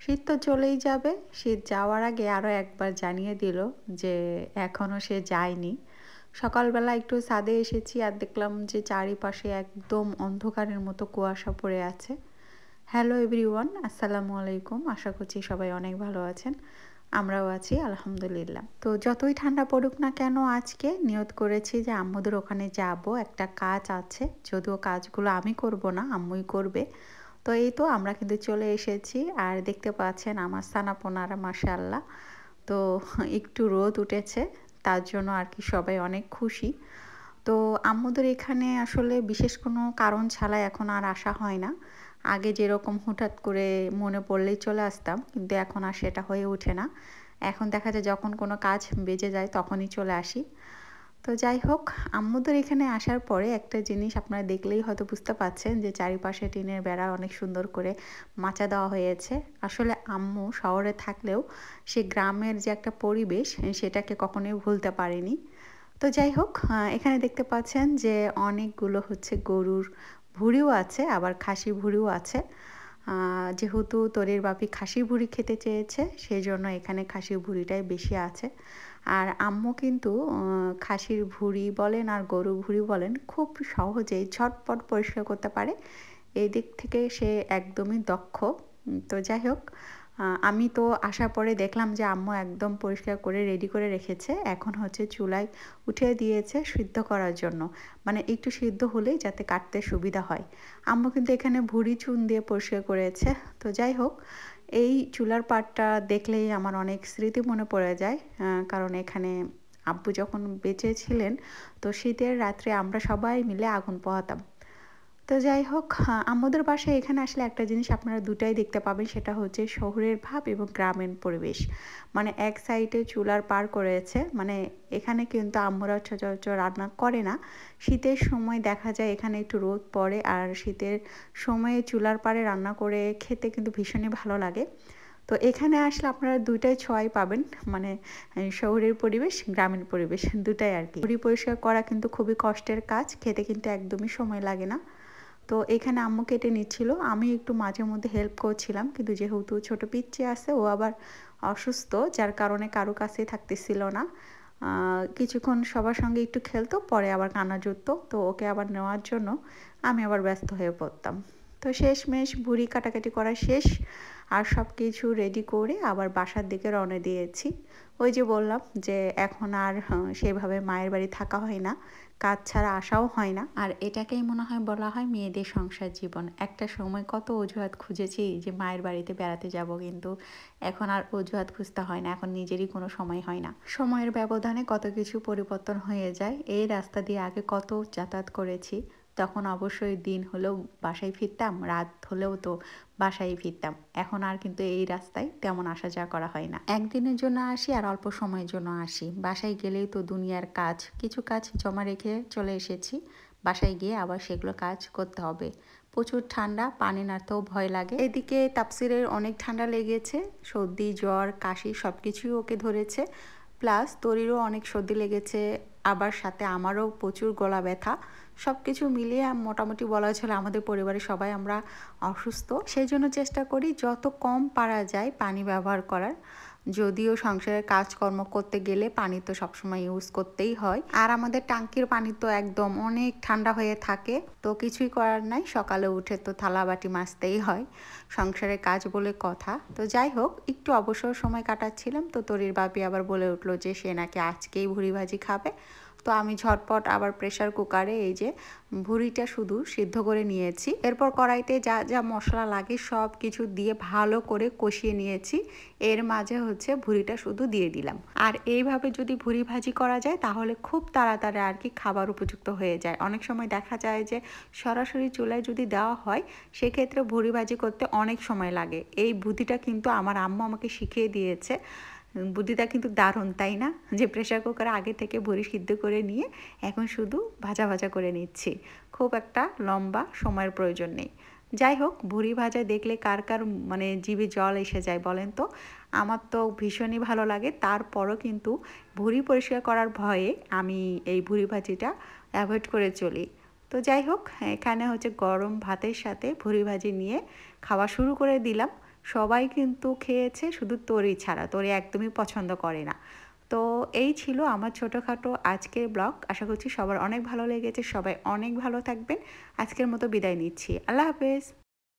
শীত তো চলেই যাবে। শীত যাওয়ার আগে আরও একবার জানিয়ে দিল যে এখনও সে যায়নি। সকালবেলা একটু ছাদে এসেছি আর দেখলাম যে চারিপাশে একদম অন্ধকারের মতো কুয়াশা পড়ে আছে। হ্যালো এভরিওয়ান, আসসালামু আলাইকুম। আশা করছি সবাই অনেক ভালো আছেন। আমরাও আছি আলহামদুলিল্লাহ। তো যতই ঠান্ডা পড়ুক না কেন আজকে নিয়ত করেছি যে আম্মুদের ওখানে যাব, একটা কাজ আছে। যদিও কাজগুলো আমি করব না, আম্মুই করবে। তো এই তো আমরা কিন্তু চলে এসেছি আর দেখতে পাচ্ছেন আমার ছানাপোনারা মাশাআল্লাহ। তো একটু রোদ উঠেছে, তার জন্য আর কি সবাই অনেক খুশি। তো আম্মুদের এখানে আসলে বিশেষ কোনো কারণ ছাড়া এখন আর আসা হয় না। আগে যেরকম হুটহাট করে মনে পড়লেই চলে আসতাম, কিন্তু এখন আর সেটা হয়ে ওঠে না। এখন দেখা যায় যখন কোনো কাজ বেজে যায় তখনই চলে আসি। তো যাই হোক, আম্মুদের এখানে আসার পরে একটা জিনিস আপনারা দেখলেই হয়তো বুঝতে পারছেন যে চারিপাশে টিনের বেড়া অনেক সুন্দর করে মাচা দেওয়া হয়েছে। আসলে আম্মু শহরে থাকলেও সে গ্রামের যে একটা পরিবেশ সেটাকে কখনোই ভুলতে পারেনি। তো যাই হোক, এখানে দেখতে পাচ্ছেন যে অনেকগুলো হচ্ছে গরুর ভুঁড়িও আছে, আবার খাসি ভুঁড়িও আছে। যেহেতু তোরের বাপি খাসি ভুঁড়ি খেতে চেয়েছে, সেই জন্য এখানে খাসির ভুঁড়িটাই বেশি আছে। আর আম্মু কিন্তু খাসির ভুঁড়ি বলেন আর গরুর ভুঁড়ি বলেন খুব সহজেই ঝটপট পরিষ্কার করতে পারে। এই দিক থেকে সে একদমই দক্ষ। তো যাই হোক, আমি তো আসার পরে দেখলাম যে আম্মু একদম পরিষ্কার করে রেডি করে রেখেছে। এখন হচ্ছে চুলায় উঠিয়ে দিয়েছে সিদ্ধ করার জন্য। মানে একটু সিদ্ধ হলেই যাতে কাটতে সুবিধা হয়। আম্মু কিন্তু এখানে ভুঁড়ি চুন দিয়ে পরিষ্কার করেছে। তো যাই হোক, এই চুলার পাটটা দেখলেই আমার অনেক স্মৃতি মনে পড়ে যায়। কারণ এখানে আব্বু যখন বেঁচে ছিলেন, তো শীতের রাত্রে আমরা সবাই মিলে আগুন পোহাতাম। তো যাই হোক, আম্মুদের বাসায় এখানে আসলে একটা জিনিস আপনারা দুটাই দেখতে পাবেন, সেটা হচ্ছে শহরের ভাব এবং গ্রামীণ পরিবেশ। মানে এক সাইডে চুলার পার করেছে, মানে এখানে কিন্তু আম্মুরা সচরাচর রান্না করে না। শীতের সময় দেখা যায় এখানে একটু রোদ পড়ে, আর শীতের সময়ে চুলার পাড়ে রান্না করে খেতে কিন্তু ভীষণই ভালো লাগে। তো এখানে আসলে আপনারা দুইটাই ছোঁয়াই পাবেন, মানে শহরের পরিবেশ, গ্রামীণ পরিবেশ দুটাই আর কি। ভুঁড়ি পরিষ্কার করা কিন্তু খুবই কষ্টের কাজ, খেতে কিন্তু একদমই সময় লাগে না। তো এখানে আম্মু কেটে নিচ্ছিল, আমি একটু মাঝে মধ্যে হেল্প করছিলাম, কিন্তু যেহেতু ছোট পিচ্চি আছে, ও আবার অসুস্থ, যার কারণে কারো কাছে থাকতেছিল না। কিছুক্ষণ সবার সঙ্গে একটু খেলতো, পরে আবার কান্না জুড়তো, তো ওকে আবার নেওয়ার জন্য আমি আবার ব্যস্ত হয়ে পড়তাম। তো শেষমেশ ভুঁড়ি কাটাকাটি করা শেষ, আর সব কিছু রেডি করে আবার বাসার দিকে রওনা দিয়েছি। ওই যে বললাম যে এখন আর সেভাবে মায়ের বাড়ি থাকা হয় না, কাজ ছাড়া আসাও হয় না। আর এটাকেই মনে হয় বলা হয় মেয়েদের সংসার জীবন। একটা সময় কত অজুহাত খুঁজেছি যে মায়ের বাড়িতে বেড়াতে যাব, কিন্তু এখন আর অজুহাত খুঁজতে হয় না, এখন নিজেরই কোনো সময় হয় না। সময়ের ব্যবধানে কত কিছু পরিবর্তন হয়ে যায়। এই রাস্তা দিয়ে আগে কত যাতায়াত করেছি, তখন অবশ্যই দিন হলেও বাসায় ফিরতাম, রাত হলেও তো বাসায় ফিরতাম। এখন আর কিন্তু এই রাস্তায় তেমন আসা যাওয়া করা হয় না। একদিনের জন্য আসি আর অল্প সময়ের জন্য আসি। বাসায় গেলেই তো দুনিয়ার কাজ, কিছু কাজ জমা রেখে চলে এসেছি। বাসায় গিয়ে আবার সেগুলো কাজ করতে হবে। প্রচুর ঠান্ডা, পানি নাড়তেও ভয় লাগে। এদিকে তাপসিরের অনেক ঠান্ডা লেগেছে, সর্দি জ্বর কাশি সব কিছুই ওকে ধরেছে। প্লাস তরিরও অনেক সর্দি লেগেছে, আবার সাথে আমারও প্রচুর গলা ব্যথা। সব কিছু মিলিয়ে মোটামুটি বলা চলে আমাদের পরিবারের সবাই আমরা অসুস্থ। সেই জন্য চেষ্টা করি যত কম পারা যায় পানি ব্যবহার করার। যদিও সংসারের কাজকর্ম করতে গেলে পানি তো সবসময় ইউজ করতেই হয়, আর আমাদের ট্যাঙ্কির পানি তো একদম অনেক ঠান্ডা হয়ে থাকে। তো কিছুই করার নাই, সকালে উঠে তো থালা বাটি মাজতেই হয়, সংসারের কাজ বলে কথা। তো যাই হোক, একটু অবসর সময় কাটাচ্ছিলাম, তো তরির বাপি আবার বলে উঠলো যে সে নাকি আজকেই ভুড়ি ভাজি খাবে। তো আমি ঝটপট আবার প্রেসার কুকারে এই যে ভুড়িটা শুধু সিদ্ধ করে নিয়েছি। এরপর কড়াইতে যা যা মশলা লাগে সব কিছু দিয়ে ভালো করে কষিয়ে নিয়েছি। এর মাঝে হচ্ছে ভুড়িটা শুধু দিয়ে দিলাম। আর এইভাবে যদি ভুড়ি ভাজি করা যায় তাহলে খুব তাড়াতাড়ি আর কি খাবার উপযুক্ত হয়ে যায়। অনেক সময় দেখা যায় যে সরাসরি চুলায় যদি দেওয়া হয়, সেক্ষেত্রে ভুড়ি ভাজি করতে অনেক সময় লাগে। এই বুদ্ধিটা কিন্তু আমার আম্মু আমাকে শিখিয়ে দিয়েছে। বুদ্ধিটা কিন্তু দারুণ, তাই না? যে প্রেসার কুকারে আগে থেকে ভুড়ি সিদ্ধ করে নিয়ে এখন শুধু ভাজা ভাজা করে নিচ্ছি, খুব একটা লম্বা সময়ের প্রয়োজন নেই। যাই হোক, ভুড়ি ভাজা দেখলে কার কার মানে জিভে জল এসে যায় বলেন তো? আমার তো ভীষণই ভালো লাগে। তারপরও কিন্তু ভুড়ি পরিষ্কার করার ভয়ে আমি এই ভুড়ি ভাজিটা অ্যাভয়েড করে চলি। তো যাই হোক, এখানে হচ্ছে গরম ভাতের সাথে ভুড়ি ভাজি নিয়ে খাওয়া শুরু করে দিলাম। সবাই কিন্তু খেয়েছে, শুধু তরি ছাড়া। তরি একদমই পছন্দ করে না। তো এই ছিল আমার ছোটোখাটো আজকের ব্লগ। আশা করছি সবার অনেক ভালো লেগেছে। সবাই অনেক ভালো থাকবেন। আজকের মতো বিদায় নিচ্ছি। আল্লাহ হাফেজ।